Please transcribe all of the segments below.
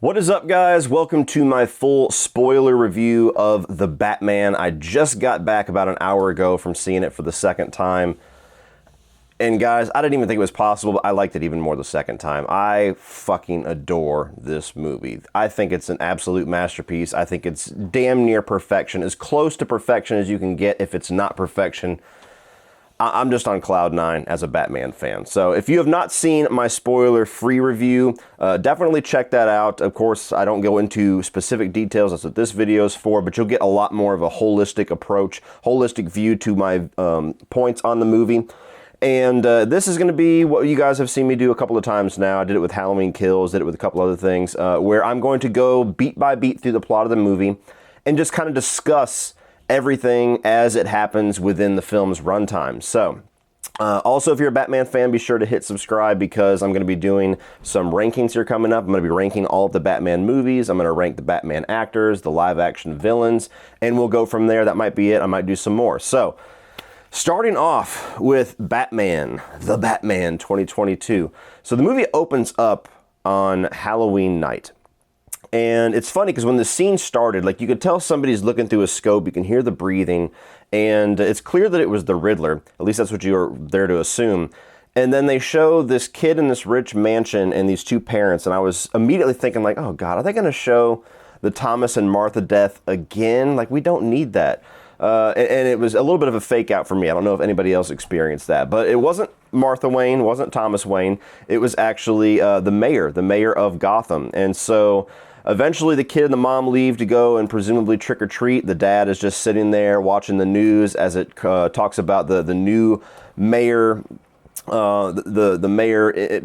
What is up, guys? Welcome to my full spoiler review of The Batman. I just got back about an hour ago from seeing it for the second time. And guys, I didn't even think it was possible, but I liked it even more the second time. I fucking adore this movie. I think it's an absolute masterpiece. I think it's damn near perfection, as close to perfection as you can get if it's not perfection. I'm just on cloud nine as a Batman fan. So if you have not seen my spoiler-free review, definitely check that out. Of course, I don't go into specific details. That's what this video is for, but you'll get a lot more of a holistic approach, holistic view to my points on the movie. And this is going to be what you guys have seen me do a couple of times now. I did it with Halloween Kills, did it with a couple other things, where I'm going to go beat by beat through the plot of the movie and just kind of discuss everything as it happens within the film's runtime. So, also, if you're a Batman fan, be sure to hit subscribe because I'm going to be doing some rankings here coming up. I'm going to be ranking all of the Batman movies. I'm going to rank the Batman actors, the live-action villains, and we'll go from there. That might be it. I might do some more. So, starting off with Batman, The Batman 2022. So, the movie opens up on Halloween night. And it's funny because when the scene started, like you could tell somebody's looking through a scope, you can hear the breathing, and it's clear that it was the Riddler. At least that's what you're there to assume. And then they show this kid in this rich mansion and these two parents, and I was immediately thinking like, oh God, are they going to show the Thomas and Martha death again? Like, we don't need that. And it was a little bit of a fake out for me. I don't know if anybody else experienced that, but it wasn't Martha Wayne, wasn't Thomas Wayne. It was actually the mayor of Gotham. And so eventually the kid and the mom leave to go and presumably trick or treat. The dad is just sitting there watching the news as it talks about the new mayor, the mayor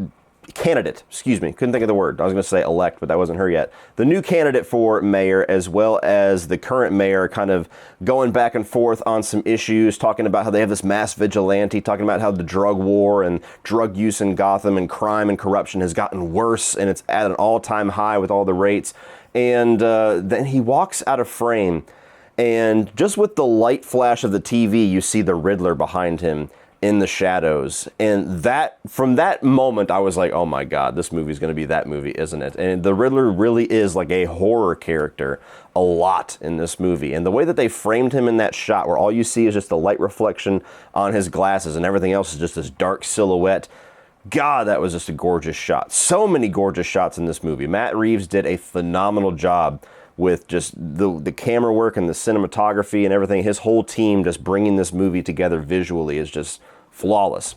candidate, excuse me, couldn't think of the word. I was going to say elect, but that wasn't her yet. The new candidate for mayor, as well as the current mayor, kind of going back and forth on some issues, talking about how they have this mass vigilante, talking about how the drug war and drug use in Gotham and crime and corruption has gotten worse, and it's at an all-time high with all the rates. And then he walks out of frame, and just with the light flash of the TV, you see the Riddler behind him in the shadows. And that, from that moment, I was like, oh my God, this movie's going to be that movie, isn't it? And the Riddler really is like a horror character a lot in this movie. And the way that they framed him in that shot where all you see is just the light reflection on his glasses and everything else is just this dark silhouette. God, that was just a gorgeous shot. So many gorgeous shots in this movie. Matt Reeves did a phenomenal job with just the camera work and the cinematography and everything. His whole team just bringing this movie together visually is just flawless.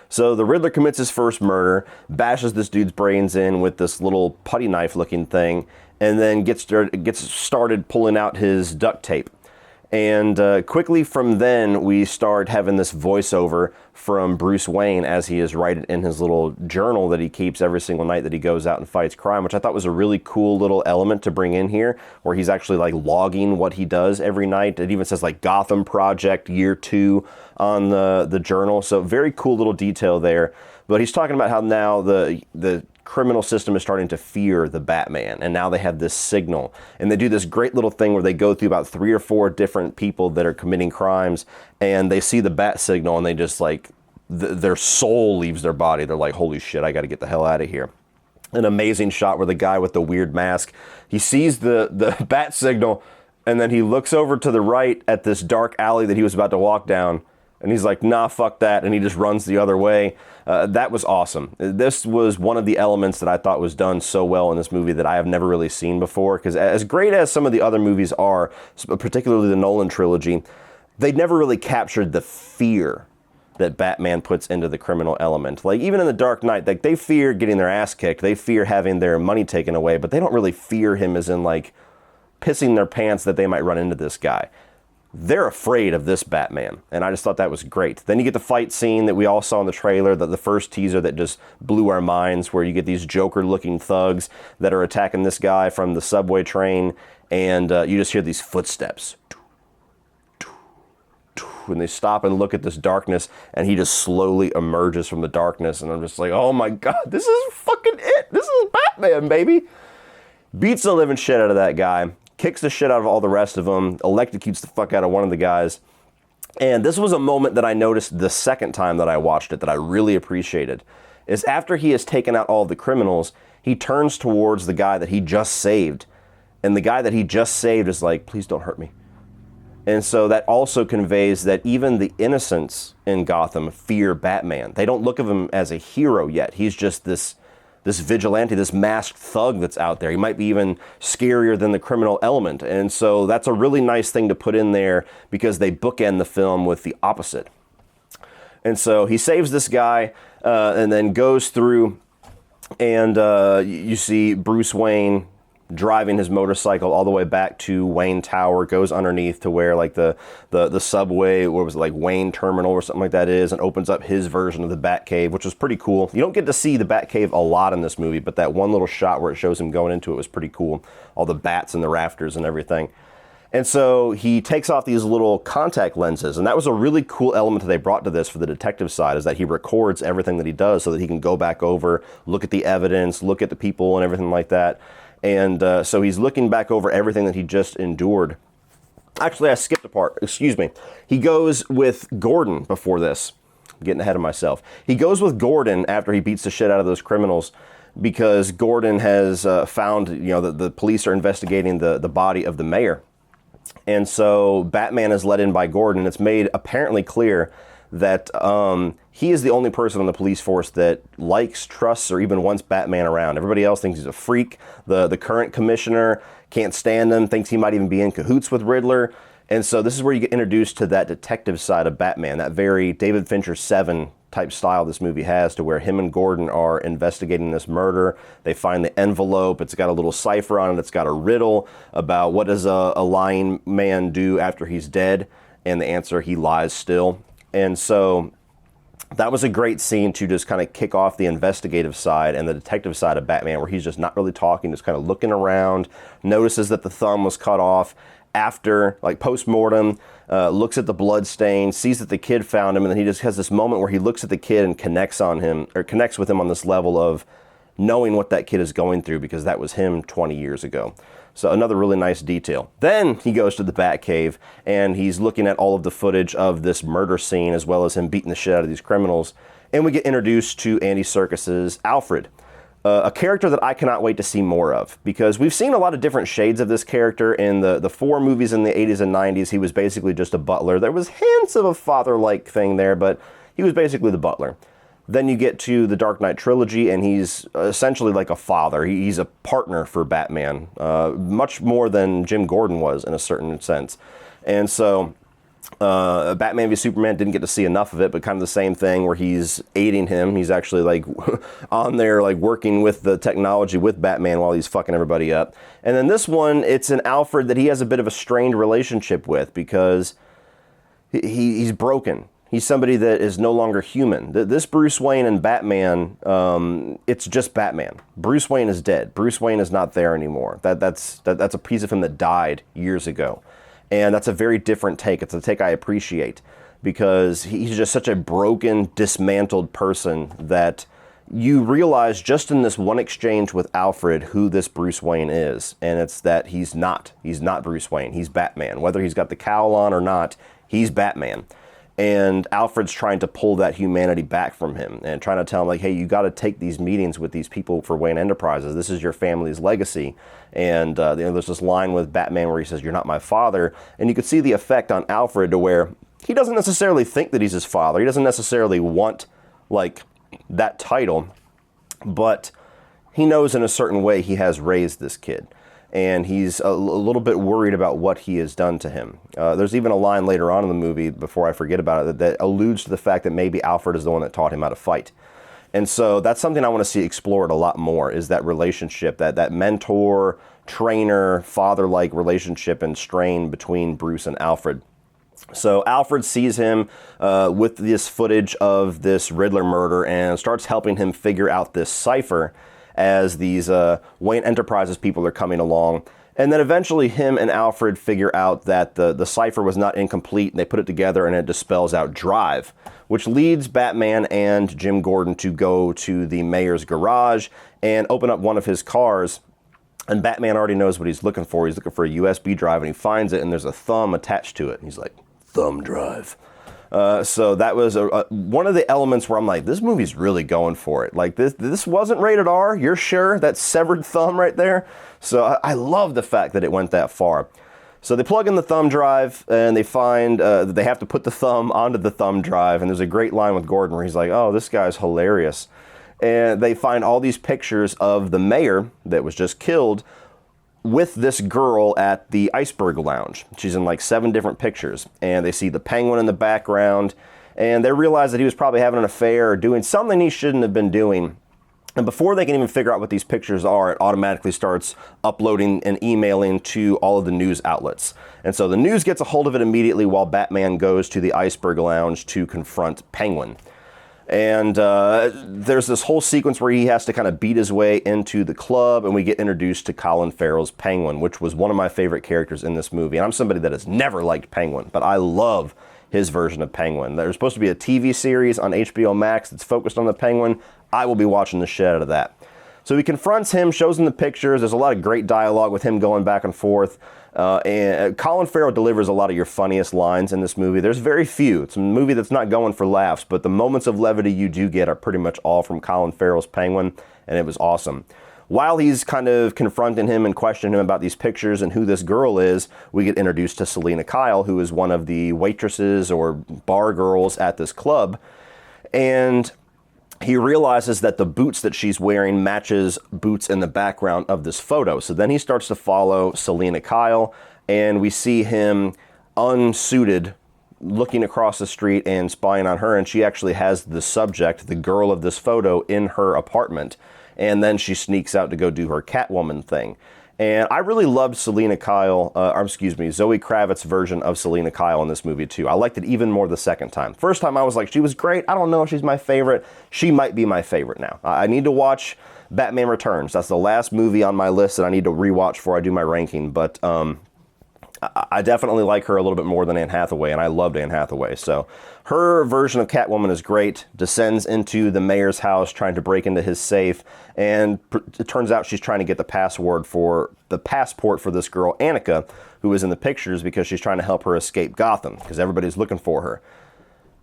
So the Riddler commits his first murder, bashes this dude's brains in with this little putty knife looking thing, and then gets started pulling out his duct tape. And quickly from then, we start having this voiceover from Bruce Wayne as he is writing in his little journal that he keeps every single night that he goes out and fights crime, which I thought was a really cool little element to bring in here, where he's actually like logging what he does every night. It even says like Gotham Project Year 2 on the journal. So very cool little detail there. But he's talking about how now the criminal system is starting to fear the Batman, and now they have this signal, and they do this great little thing where they go through about 3 or 4 different people that are committing crimes, and they see the bat signal, and they just like their soul leaves their body. They're like, holy shit, I got to get the hell out of here. An amazing shot where the guy with the weird mask, he sees the bat signal, and then he looks over to the right at this dark alley that he was about to walk down, and he's like, nah, fuck that, and he just runs the other way. That was awesome. This was one of the elements that I thought was done so well in this movie that I have never really seen before, because as great as some of the other movies are, particularly the Nolan trilogy, they never really captured the fear that Batman puts into the criminal element. Like, even in The Dark Knight, like, they fear getting their ass kicked, they fear having their money taken away, but they don't really fear him as in, like, pissing their pants that they might run into this guy. They're afraid of this Batman, and I just thought that was great. Then you get the fight scene that we all saw in the trailer, the first teaser that just blew our minds, where you get these Joker-looking thugs that are attacking this guy from the subway train, and you just hear these footsteps. And they stop and look at this darkness, and he just slowly emerges from the darkness, and I'm just like, oh my God, this is fucking it. This is Batman, baby. Beats the living shit out of that guy. Kicks the shit out of all the rest of them, electrocutes the fuck out of one of the guys. And this was a moment that I noticed the second time that I watched it that I really appreciated. is after he has taken out all of the criminals, he turns towards the guy that he just saved. And the guy that he just saved is like, please don't hurt me. And so that also conveys that even the innocents in Gotham fear Batman. They don't look at him as a hero yet. He's just this vigilante, this masked thug that's out there. He might be even scarier than the criminal element. And so that's a really nice thing to put in there because they bookend the film with the opposite. And so he saves this guy and then goes through and you see Bruce Wayne driving his motorcycle all the way back to Wayne Tower, goes underneath to where like the subway, what was it, like Wayne Terminal or something like that is, and opens up his version of the Batcave, which was pretty cool. You don't get to see the Batcave a lot in this movie, but that one little shot where it shows him going into it was pretty cool. All the bats and the rafters and everything. And so he takes off these little contact lenses, and that was a really cool element that they brought to this for the detective side, is that he records everything that he does so that he can go back over, look at the evidence, look at the people and everything like that. And so he's looking back over everything that he just endured. Actually, I skipped a part. Excuse me. He goes with Gordon before this. I'm getting ahead of myself. He goes with Gordon after he beats the shit out of those criminals because Gordon has found, that the police are investigating the body of the mayor. And so Batman is let in by Gordon. It's made apparently clear that he is the only person on the police force that likes, trusts, or even wants Batman around. Everybody else thinks he's a freak. The current commissioner can't stand him, thinks he might even be in cahoots with Riddler. And so this is where you get introduced to that detective side of Batman, that very David Fincher 7 type style this movie has, to where him and Gordon are investigating this murder. They find the envelope. It's got a little cipher on it. It's got a riddle about what does a lying man do after he's dead. And the answer, he lies still. And so that was a great scene to just kind of kick off the investigative side and the detective side of Batman, where he's just not really talking, just kind of looking around, notices that the thumb was cut off after, like post-mortem, looks at the blood stain, sees that the kid found him, and then he just has this moment where he looks at the kid and connects with him on this level of knowing what that kid is going through, because that was him 20 years ago. So another really nice detail. Then he goes to the Batcave and he's looking at all of the footage of this murder scene, as well as him beating the shit out of these criminals. And we get introduced to Andy Serkis's Alfred, a character that I cannot wait to see more of, because we've seen a lot of different shades of this character in the 4 movies in the 80s and 90s. He was basically just a butler. There was hints of a father-like thing there, but he was basically the butler. Then you get to the Dark Knight trilogy, and he's essentially like a father. He's a partner for Batman, much more than Jim Gordon was in a certain sense. And so Batman v Superman didn't get to see enough of it, but kind of the same thing where he's aiding him. He's actually like on there, like working with the technology with Batman while he's fucking everybody up. And then this one, it's an Alfred that he has a bit of a strained relationship with, because he's broken. He's somebody that is no longer human. This Bruce Wayne and Batman, it's just Batman. Bruce Wayne is dead. Bruce Wayne is not there anymore. That's a piece of him that died years ago. And that's a very different take. It's a take I appreciate, because he's just such a broken, dismantled person that you realize just in this one exchange with Alfred who this Bruce Wayne is. And it's that he's not Bruce Wayne. He's Batman. Whether he's got the cowl on or not, he's Batman. And Alfred's trying to pull that humanity back from him and trying to tell him, like, hey, you got to take these meetings with these people for Wayne Enterprises. This is your family's legacy. And there's this line with Batman where he says, "You're not my father." And you could see the effect on Alfred to where he doesn't necessarily think that he's his father. He doesn't necessarily want, like, that title. But he knows in a certain way he has raised this kid. And he's a little bit worried about what he has done to him. There's even a line later on in the movie, before I forget about it, that alludes to the fact that maybe Alfred is the one that taught him how to fight. And so that's something I want to see explored a lot more, is that relationship, that mentor, trainer, father-like relationship and strain between Bruce and Alfred. So Alfred sees him with this footage of this Riddler murder and starts helping him figure out this cipher as these Wayne Enterprises people are coming along. And then eventually him and Alfred figure out that the cipher was not incomplete, and they put it together and it dispels out Drive, which leads Batman and Jim Gordon to go to the mayor's garage and open up one of his cars. And Batman already knows what he's looking for. He's looking for a USB drive, and he finds it, and there's a thumb attached to it. And he's like, "Thumb drive." So that was one of the elements where I'm like, this movie's really going for it. Like, this wasn't rated R, you're sure? That severed thumb right there? So I love the fact that it went that far. So they plug in the thumb drive, and they find that they have to put the thumb onto the thumb drive, and there's a great line with Gordon where he's like, oh, this guy's hilarious. And they find all these pictures of the mayor that was just killed with this girl at the Iceberg Lounge. She's in like 7 different pictures, and they see the Penguin in the background, and they realize that he was probably having an affair or doing something he shouldn't have been doing. And before they can even figure out what these pictures are, it automatically starts uploading and emailing to all of the news outlets. And so the news gets a hold of it immediately while Batman goes to the Iceberg Lounge to confront Penguin. And there's this whole sequence where he has to kind of beat his way into the club, and we get introduced to Colin Farrell's Penguin, which was one of my favorite characters in this movie. And I'm somebody that has never liked Penguin, but I love his version of Penguin. There's supposed to be a TV series on HBO Max that's focused on the Penguin. I will be watching the shit out of that. So he confronts him, shows him the pictures. There's a lot of great dialogue with him going back and forth. And Colin Farrell delivers a lot of your funniest lines in this movie. There's very few. It's a movie that's not going for laughs, but the moments of levity you do get are pretty much all from Colin Farrell's Penguin, and it was awesome. While he's kind of confronting him and questioning him about these pictures and who this girl is, we get introduced to Selina Kyle, who is one of the waitresses or bar girls at this club. And he realizes that the boots that she's wearing matches boots in the background of this photo. So then he starts to follow Selina Kyle, and we see him unsuited looking across the street and spying on her, and she actually has the subject, the girl of this photo, in her apartment. And then she sneaks out to go do her Catwoman thing. And I really loved Selina Kyle, Zoe Kravitz's version of Selina Kyle in this movie too. I liked it even more the second time. First time I was like, she was great. I don't know if she's my favorite. She might be my favorite now. I need to watch Batman Returns. That's the last movie on my list that I need to rewatch before I do my ranking. But I definitely like her a little bit more than Anne Hathaway, and I loved Anne Hathaway. So her version of Catwoman is great. Descends into the mayor's house trying to break into his safe, and it turns out she's trying to get the passport for this girl Annika, who is in the pictures, because she's trying to help her escape Gotham because everybody's looking for her.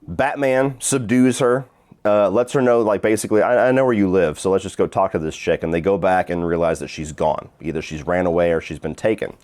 Batman subdues her, lets her know, like, basically, I know where you live, so let's just go talk to this chick. And they go back and realize that she's gone. Either she's ran away or she's been taken.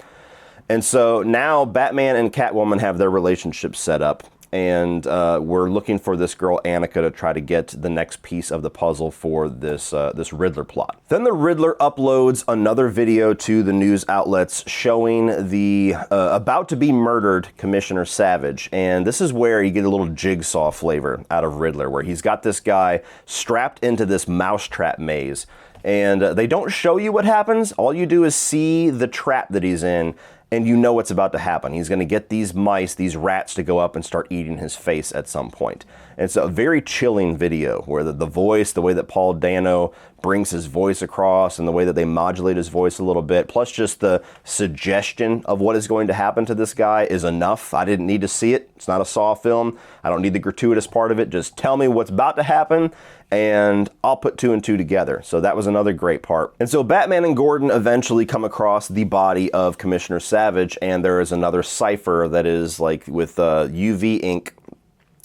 And so now Batman and Catwoman have their relationship set up, and we're looking for this girl Annika to try to get the next piece of the puzzle for this Riddler plot. Then the Riddler uploads another video to the news outlets showing the about to be murdered Commissioner Savage, and this is where you get a little Jigsaw flavor out of Riddler, where he's got this guy strapped into this mousetrap maze, and they don't show you what happens. All you do is see the trap that he's in, and you know what's about to happen. He's going to get these mice, these rats, to go up and start eating his face at some point. And it's a very chilling video where the voice, the way that Paul Dano brings his voice across and the way that they modulate his voice a little bit, plus just the suggestion of what is going to happen to this guy is enough. I didn't need to see it. It's not a Saw film. I don't need the gratuitous part of it. Just tell me what's about to happen, and I'll put 2 and 2 together. So that was another great part. And so Batman and Gordon eventually come across the body of Commissioner Savage, and there is another cipher that is like with UV ink,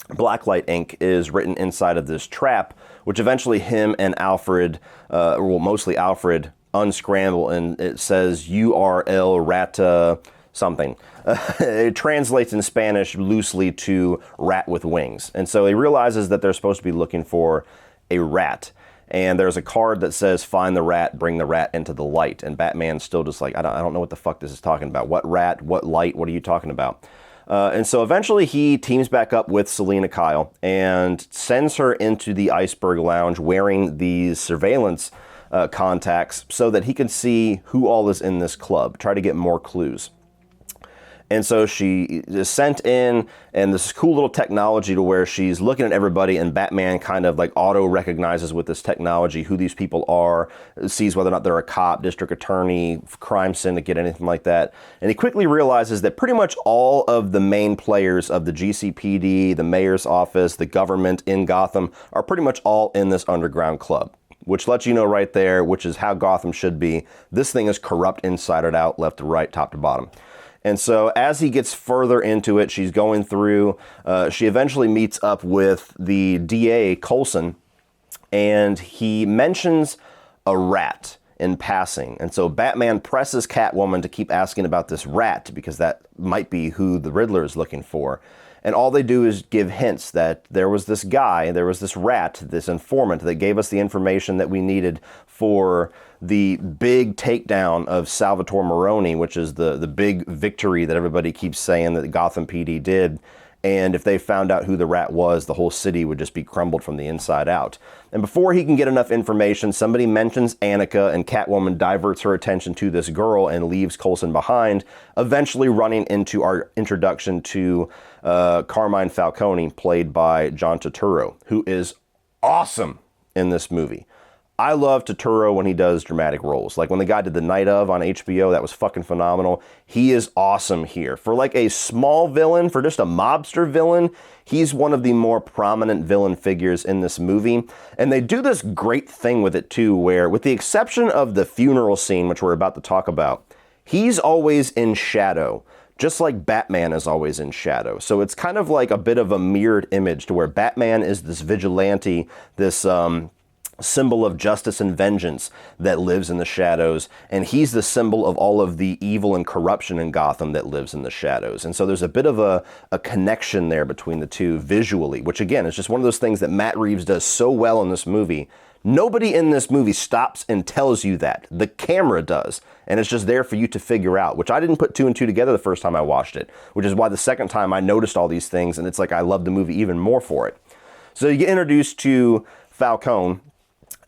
blacklight ink, is written inside of this trap, which eventually him and Alfred, mostly Alfred, unscramble, and it says URL rata something. It translates in Spanish loosely to rat with wings. And so he realizes that they're supposed to be looking for a rat. And there's a card that says, find the rat, bring the rat into the light. And Batman's still just like, I don't know what the fuck this is talking about. What rat? What light? What are you talking about? And so eventually he teams back up with Selina Kyle and sends her into the Iceberg Lounge wearing these surveillance contacts so that he can see who all is in this club, try to get more clues. And so she is sent in, and this cool little technology to where she's looking at everybody, and Batman kind of like auto-recognizes with this technology who these people are, sees whether or not they're a cop, district attorney, crime syndicate, anything like that. And he quickly realizes that pretty much all of the main players of the GCPD, the mayor's office, the government in Gotham are pretty much all in this underground club, which lets you know right there, which is how Gotham should be. This thing is corrupt inside and out, left to right, top to bottom. And so as he gets further into it, she's going through, she eventually meets up with the DA, Coulson, and he mentions a rat in passing. And so Batman presses Catwoman to keep asking about this rat, because that might be who the Riddler is looking for. And all they do is give hints that there was this guy, there was this rat, this informant that gave us the information that we needed for the big takedown of Salvatore Maroni, which is the big victory that everybody keeps saying that Gotham PD did. And if they found out who the rat was, the whole city would just be crumbled from the inside out. And before he can get enough information, somebody mentions Annika, and Catwoman diverts her attention to this girl and leaves Coulson behind, eventually running into our introduction to Carmine Falcone, played by John Turturro, who is awesome in this movie. I love Turturro when he does dramatic roles. Like when the guy did The Night Of on HBO, that was fucking phenomenal. He is awesome here. For like a small villain, for just a mobster villain, he's one of the more prominent villain figures in this movie. And they do this great thing with it too, where with the exception of the funeral scene, which we're about to talk about, he's always in shadow, just like Batman is always in shadow. So it's kind of like a bit of a mirrored image to where Batman is this vigilante, this symbol of justice and vengeance that lives in the shadows, and he's the symbol of all of the evil and corruption in Gotham that lives in the shadows. And so there's a bit of a connection there between the two visually, which again is just one of those things that Matt Reeves does so well in this movie. Nobody in this movie stops and tells you that. The camera does, and it's just there for you to figure out, which I didn't put two and two together the first time I watched it, which is why the second time I noticed all these things, and it's like I love the movie even more for it. So you get introduced to Falcone,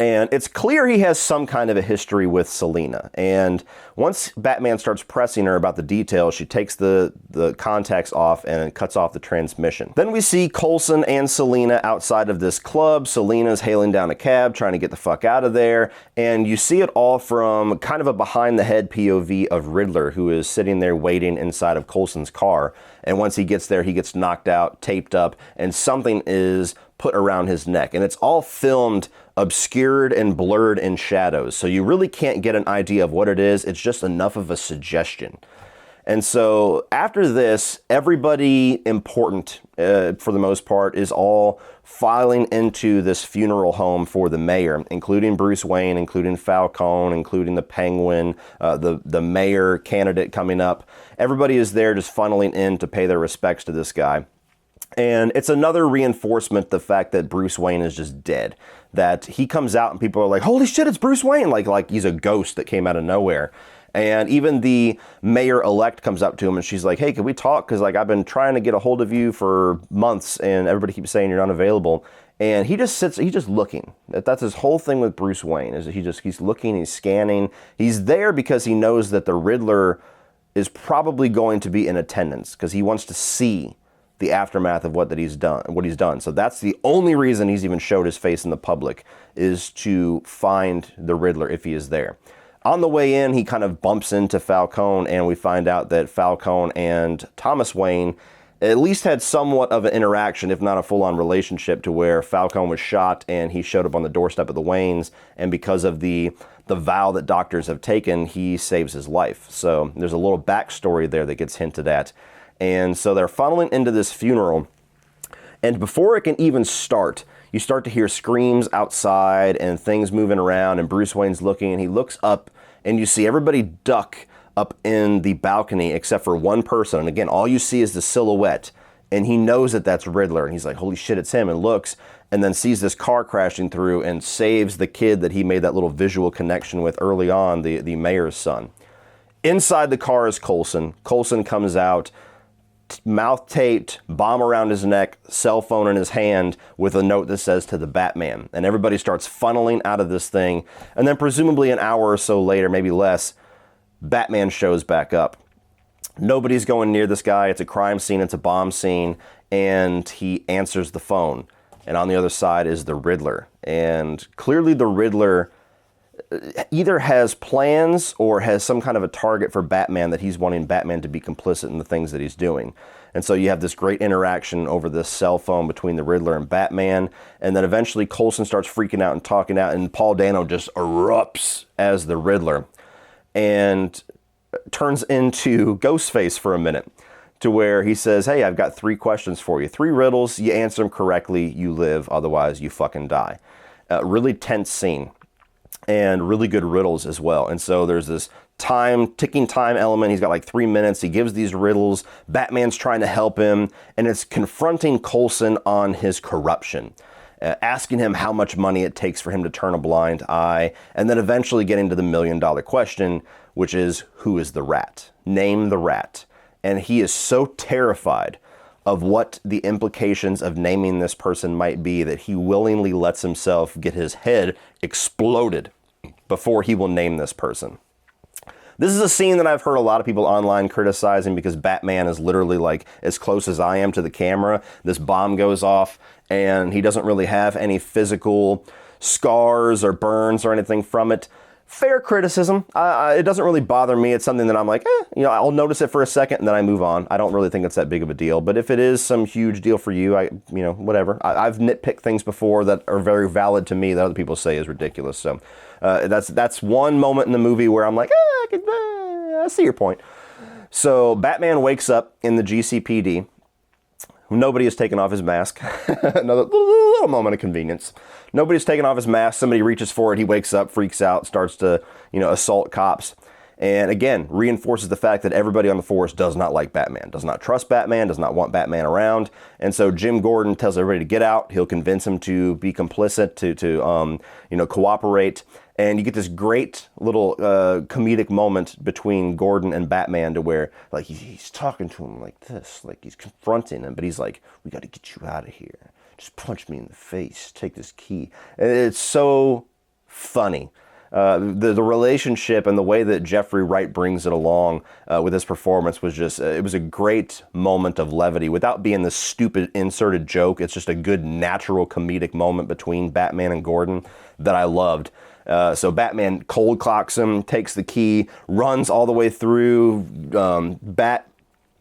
and it's clear he has some kind of a history with Selina. And once Batman starts pressing her about the details, she takes the contacts off and cuts off the transmission. Then we see Coulson and Selina outside of this club. Selina's hailing down a cab, trying to get the fuck out of there. And you see it all from kind of a behind-the-head POV of Riddler, who is sitting there waiting inside of Coulson's car. And once he gets there, he gets knocked out, taped up, and something is put around his neck. And it's all filmed obscured and blurred in shadows. So you really can't get an idea of what it is. It's just enough of a suggestion. And so after this, everybody important, for the most part, is all filing into this funeral home for the mayor, including Bruce Wayne, including Falcone, including the Penguin, the mayor candidate coming up. Everybody is there just funneling in to pay their respects to this guy. And it's another reinforcement, the fact that Bruce Wayne is just dead. That he comes out and people are like, holy shit, it's Bruce Wayne. Like he's a ghost that came out of nowhere. And even the mayor-elect comes up to him and she's like, hey, can we talk? Because like I've been trying to get a hold of you for months and everybody keeps saying you're unavailable. And he just sits, he's just looking. That's his whole thing with Bruce Wayne, is he's looking, he's scanning. He's there because he knows that the Riddler is probably going to be in attendance because he wants to see the aftermath of what he's done. So that's the only reason he's even showed his face in the public, is to find the Riddler if he is there. On the way in, he kind of bumps into Falcone, and we find out that Falcone and Thomas Wayne at least had somewhat of an interaction, if not a full-on relationship, to where Falcone was shot and he showed up on the doorstep of the Waynes, and because of the vow that doctors have taken, he saves his life. So there's a little backstory there that gets hinted at. And so they're funneling into this funeral, and before it can even start, you start to hear screams outside and things moving around, and Bruce Wayne's looking, and he looks up, and you see everybody duck up in the balcony except for one person. And again, all you see is the silhouette, and he knows that that's Riddler, and he's like, holy shit, it's him, and looks, and then sees this car crashing through and saves the kid that he made that little visual connection with early on, the mayor's son. Inside the car is Coulson. Coulson comes out, mouth taped, bomb around his neck, cell phone in his hand with a note that says to the Batman. And everybody starts funneling out of this thing. And then presumably an hour or so later, maybe less, Batman shows back up. Nobody's going near this guy. It's a crime scene. It's a bomb scene. And he answers the phone. And on the other side is the Riddler. And clearly the Riddler either has plans or has some kind of a target for Batman, that he's wanting Batman to be complicit in the things that he's doing. And so you have this great interaction over this cell phone between the Riddler and Batman, and then eventually Coulson starts freaking out and talking out, and Paul Dano just erupts as the Riddler. And turns into Ghostface for a minute, to where he says, hey, I've got 3 questions for you. 3 riddles. You answer them correctly, you live. Otherwise, you fucking die. Really tense scene. And really good riddles as well. And so there's this ticking time element. He's got like 3 minutes. He gives these riddles. Batman's trying to help him. And it's confronting Coulson on his corruption. Asking him how much money it takes for him to turn a blind eye. And then eventually getting to the $1 million question, which is, who is the rat? Name the rat. And he is so terrified of what the implications of naming this person might be that he willingly lets himself get his head exploded before he will name this person. This is a scene that I've heard a lot of people online criticizing because Batman is literally like as close as I am to the camera. This bomb goes off and he doesn't really have any physical scars or burns or anything from it. Fair criticism. It doesn't really bother me. It's something that I'm like, I'll notice it for a second and then I move on. I don't really think it's that big of a deal. But if it is some huge deal for you, whatever. I've nitpicked things before that are very valid to me that other people say is ridiculous. So that's one moment in the movie where I'm like, I see your point. So Batman wakes up in the GCPD. Nobody has taken off his mask. Another little moment of convenience. Nobody's taken off his mask. Somebody reaches for it. He wakes up, freaks out, starts to, assault cops. And again, reinforces the fact that everybody on the force does not like Batman, does not trust Batman, does not want Batman around. And so Jim Gordon tells everybody to get out. He'll convince him to be complicit, to cooperate. And you get this great little comedic moment between Gordon and Batman to where like he's talking to him like this, like he's confronting him, but he's like, we got to get you out of here. Just punch me in the face. Take this key. And it's so funny. The relationship and the way that Jeffrey Wright brings it along with his performance was just, it was a great moment of levity without being this stupid inserted joke. It's just a good natural comedic moment between Batman and Gordon that I loved. So Batman cold clocks him, takes the key, runs all the way through,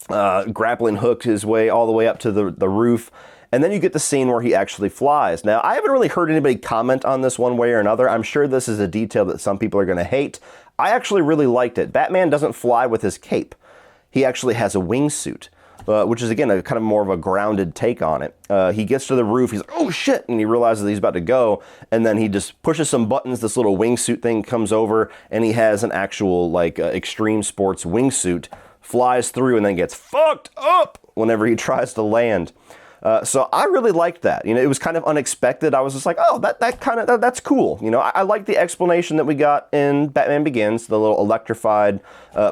grappling hooked his way all the way up to the roof. And then you get the scene where he actually flies. Now, I haven't really heard anybody comment on this one way or another. I'm sure this is a detail that some people are going to hate. I actually really liked it. Batman doesn't fly with his cape. He actually has a wingsuit, which is, again, a kind of more of a grounded take on it. He gets to the roof. He's like, oh, shit, and he realizes that he's about to go. And then he just pushes some buttons. This little wingsuit thing comes over, and he has an actual, extreme sports wingsuit, flies through, and then gets fucked up whenever he tries to land. So I really liked that. It was kind of unexpected. I was just like, oh, that's cool. I like the explanation that we got in Batman Begins, the little electrified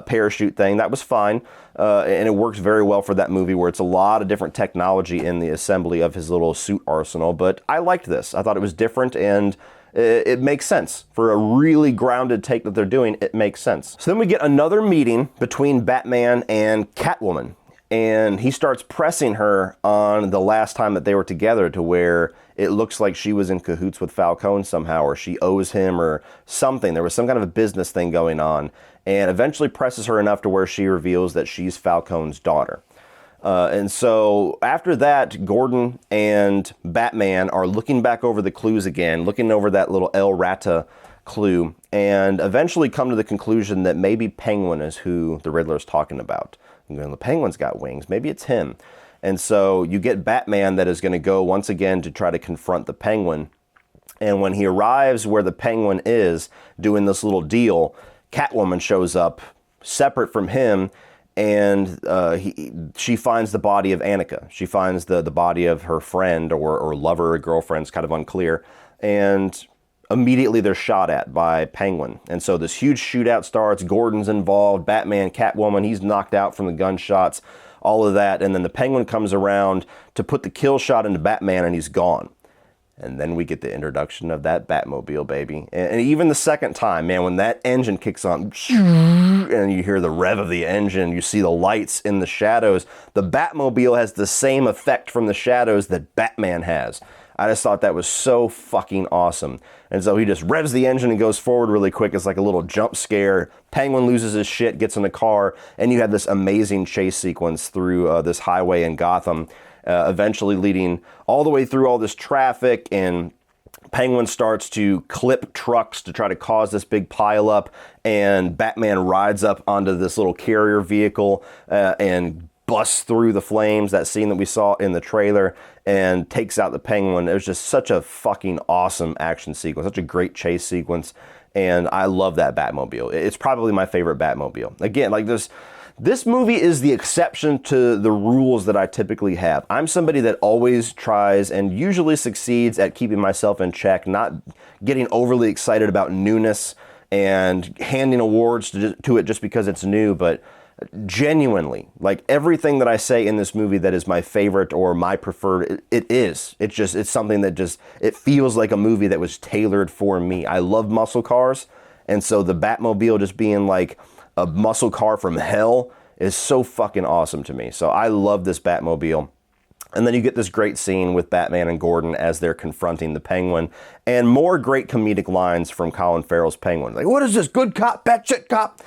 parachute thing. That was fine. And it works very well for that movie where it's a lot of different technology in the assembly of his little suit arsenal. But I liked this. I thought it was different and it makes sense. For a really grounded take that they're doing, it makes sense. So then we get another meeting between Batman and Catwoman. And he starts pressing her on the last time that they were together to where it looks like she was in cahoots with Falcone somehow, or she owes him or something. There was some kind of a business thing going on, and eventually presses her enough to where she reveals that she's Falcone's daughter. And so after that, Gordon and Batman are looking back over the clues again, looking over that little El Rata clue, and eventually come to the conclusion that maybe Penguin is who the Riddler is talking about. The Penguin's got wings. Maybe it's him. And so you get Batman that is going to go once again to try to confront the Penguin. And when he arrives where the Penguin is doing this little deal, Catwoman shows up separate from him, and she finds the body of Annika. She finds the body of her friend or lover or girlfriend. It's kind of unclear. And immediately they're shot at by Penguin. And so this huge shootout starts. Gordon's involved, Batman, Catwoman, he's knocked out from the gunshots, all of that. And then the Penguin comes around to put the kill shot into Batman and he's gone. And then we get the introduction of that Batmobile, baby. And even the second time, man, when that engine kicks on and you hear the rev of the engine, you see the lights in the shadows, the Batmobile has the same effect from the shadows that Batman has. I just thought that was so fucking awesome. And so he just revs the engine and goes forward really quick. It's like a little jump scare. Penguin loses his shit, gets in the car, and you have this amazing chase sequence through this highway in Gotham, eventually leading all the way through all this traffic and Penguin starts to clip trucks to try to cause this big pileup, and Batman rides up onto this little carrier vehicle and busts through the flames, that scene that we saw in the trailer, and takes out the Penguin. It was just such a fucking awesome action sequence, such a great chase sequence, and I love that Batmobile. It's probably my favorite Batmobile. Again, like this movie is the exception to the rules that I typically have. I'm somebody that always tries and usually succeeds at keeping myself in check, not getting overly excited about newness and handing awards to it just because it's new, but genuinely, like everything that I say in this movie that is my favorite or my preferred, it is. It's something that it feels like a movie that was tailored for me. I love muscle cars, and so the Batmobile just being like a muscle car from hell is so fucking awesome to me. So I love this Batmobile. And then you get this great scene with Batman and Gordon as they're confronting the Penguin, and more great comedic lines from Colin Farrell's Penguin. Like, what is this, good cop, bad shit cop?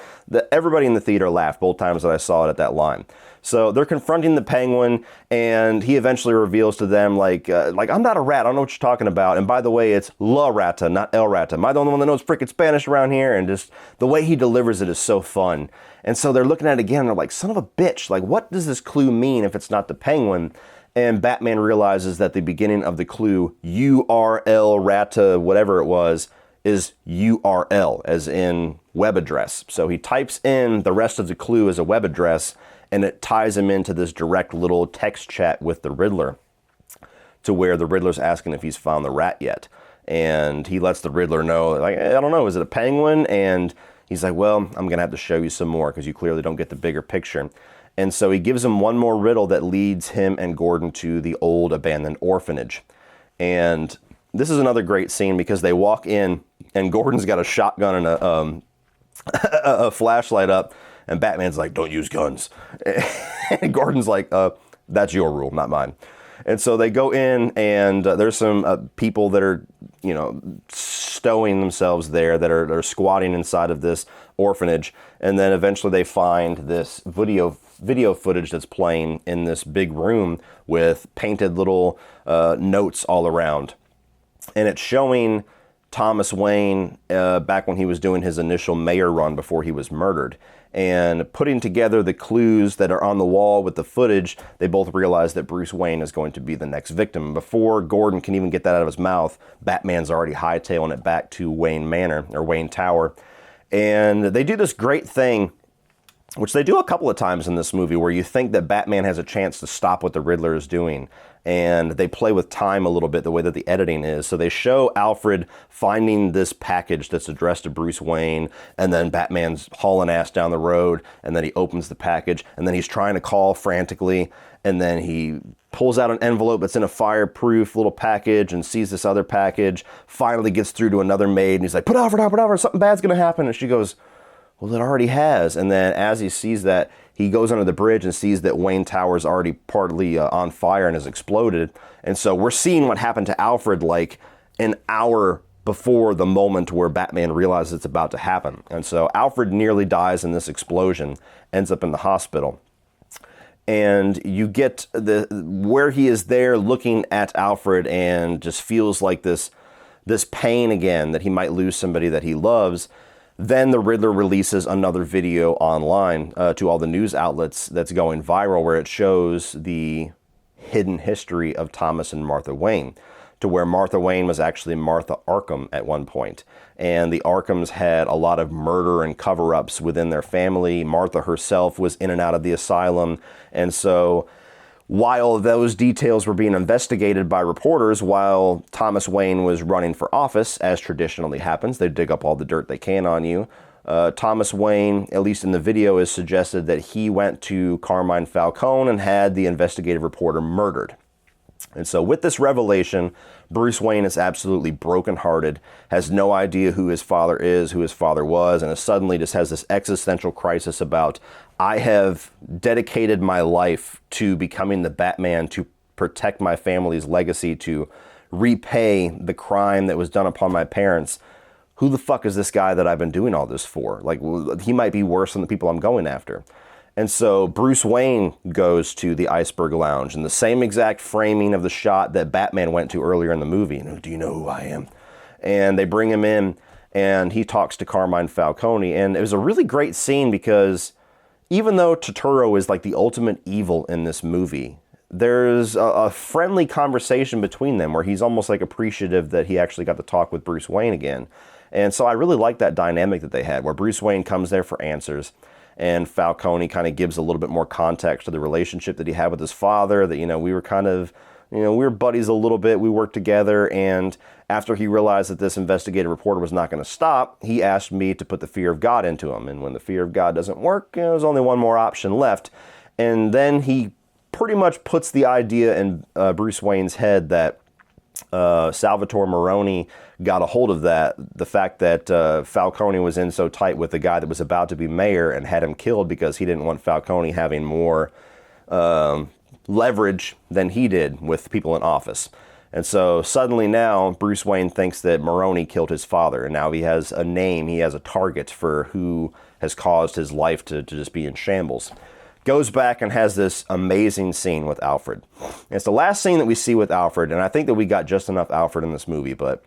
Everybody in the theater laughed both times that I saw it at that line. So they're confronting the Penguin, and he eventually reveals to them, like I'm not a rat, I don't know what you're talking about. And by the way, it's La Rata, not El Rata. Am I the only one that knows freaking Spanish around here? And just the way he delivers it is so fun. And so they're looking at it again, and they're like, son of a bitch, like what does this clue mean if it's not the Penguin? And Batman realizes that the beginning of the clue, URL Rata, whatever it was, is URL, as in web address. So he types in the rest of the clue as a web address, and it ties him into this direct little text chat with the Riddler, to where the Riddler's asking if he's found the rat yet. And he lets the Riddler know, like, I don't know, is it a penguin? And he's like, well, I'm going to have to show you some more because you clearly don't get the bigger picture. And so he gives him one more riddle that leads him and Gordon to the old abandoned orphanage. And this is another great scene because they walk in and Gordon's got a shotgun and a flashlight up, and Batman's like, don't use guns. And Gordon's like, that's your rule, not mine. And so they go in, and there's some people that are, stowing themselves there, that are squatting inside of this orphanage. And then eventually they find this video footage that's playing in this big room with painted little notes all around. And it's showing Thomas Wayne back when he was doing his initial mayor run before he was murdered. And putting together the clues that are on the wall with the footage, they both realize that Bruce Wayne is going to be the next victim. Before Gordon can even get that out of his mouth, Batman's already hightailing it back to Wayne Manor, or Wayne Tower. And they do this great thing, which they do a couple of times in this movie, where you think that Batman has a chance to stop what the Riddler is doing. And they play with time a little bit, the way that the editing is. So they show Alfred finding this package that's addressed to Bruce Wayne, and then Batman's hauling ass down the road, and then he opens the package, and then he's trying to call frantically, and then he pulls out an envelope that's in a fireproof little package and sees this other package, finally gets through to another maid, and he's like, put Alfred, something bad's gonna happen. And she goes, well, it already has. And then as he sees that, he goes under the bridge and sees that Wayne Tower's already partly on fire and has exploded. And so we're seeing what happened to Alfred like an hour before the moment where Batman realizes it's about to happen. And so Alfred nearly dies in this explosion, ends up in the hospital. And you get where he is there looking at Alfred and just feels like this pain again, that he might lose somebody that he loves. Then the Riddler releases another video online to all the news outlets that's going viral, where it shows the hidden history of Thomas and Martha Wayne, to where Martha Wayne was actually Martha Arkham at one point. And the Arkhams had a lot of murder and cover-ups within their family. Martha herself was in and out of the asylum. And so while those details were being investigated by reporters, while Thomas Wayne was running for office, as traditionally happens, they dig up all the dirt they can on you. Thomas Wayne, at least in the video, is suggested that he went to Carmine Falcone and had the investigative reporter murdered. And so with this revelation, Bruce Wayne is absolutely brokenhearted, has no idea who his father is, who his father was, and suddenly just has this existential crisis about, I have dedicated my life to becoming the Batman, to protect my family's legacy, to repay the crime that was done upon my parents. Who the fuck is this guy that I've been doing all this for? Like, he might be worse than the people I'm going after. And so Bruce Wayne goes to the Iceberg Lounge in the same exact framing of the shot that Batman went to earlier in the movie. Do you know who I am? And they bring him in, and he talks to Carmine Falcone. And it was a really great scene because even though Turturro is like the ultimate evil in this movie, there's a friendly conversation between them where he's almost like appreciative that he actually got to talk with Bruce Wayne again. And so I really like that dynamic that they had, where Bruce Wayne comes there for answers, and Falcone kind of gives a little bit more context to the relationship that he had with his father, that, we were kind of, we were buddies a little bit, we worked together, and after he realized that this investigative reporter was not going to stop, he asked me to put the fear of God into him, and when the fear of God doesn't work, there's only one more option left, and then he pretty much puts the idea in Bruce Wayne's head that Salvatore Maroni got a hold of that, the fact that Falcone was in so tight with the guy that was about to be mayor and had him killed because he didn't want Falcone having more leverage than he did with people in office. And so suddenly now Bruce Wayne thinks that Maroni killed his father, and now he has a name, he has a target for who has caused his life to just be in shambles. Goes back and has this amazing scene with Alfred. And it's the last scene that we see with Alfred, and I think that we got just enough Alfred in this movie, but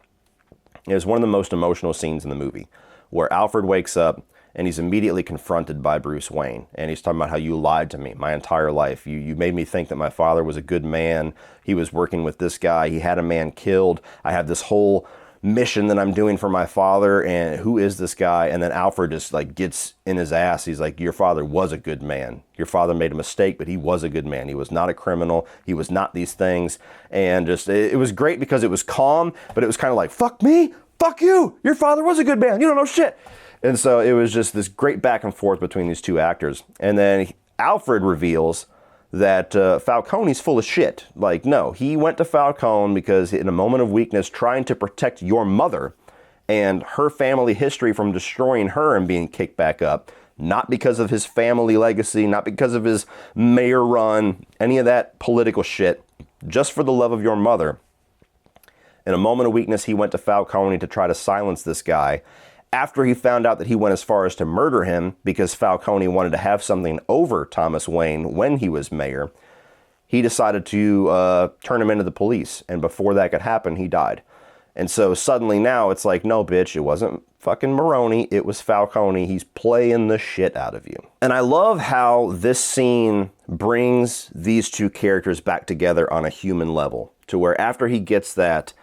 it was one of the most emotional scenes in the movie, where Alfred wakes up and he's immediately confronted by Bruce Wayne, and he's talking about how you lied to me my entire life. You made me think that my father was a good man. He was working with this guy. He had a man killed. I have this whole mission that I'm doing for my father, and who is this guy? And then Alfred just like gets in his ass. He's like, your father was a good man. Your father made a mistake, but he was a good man. He was not a criminal. He was not these things. And just, it was great because it was calm, but it was kind of like, fuck me, fuck you. Your father was a good man. You don't know shit. And so it was just this great back and forth between these two actors. And then Alfred reveals that Falcone's full of shit. Like, no, he went to Falcone because in a moment of weakness, trying to protect your mother and her family history from destroying her and being kicked back up, not because of his family legacy, not because of his mayor run, any of that political shit, just for the love of your mother. In a moment of weakness, he went to Falcone to try to silence this guy. After he found out that he went as far as to murder him because Falcone wanted to have something over Thomas Wayne when he was mayor, he decided to turn him into the police. And before that could happen, he died. And so suddenly now it's like, no, bitch, it wasn't fucking Maroni. It was Falcone. He's playing the shit out of you. And I love how this scene brings these two characters back together on a human level, to where after he gets that,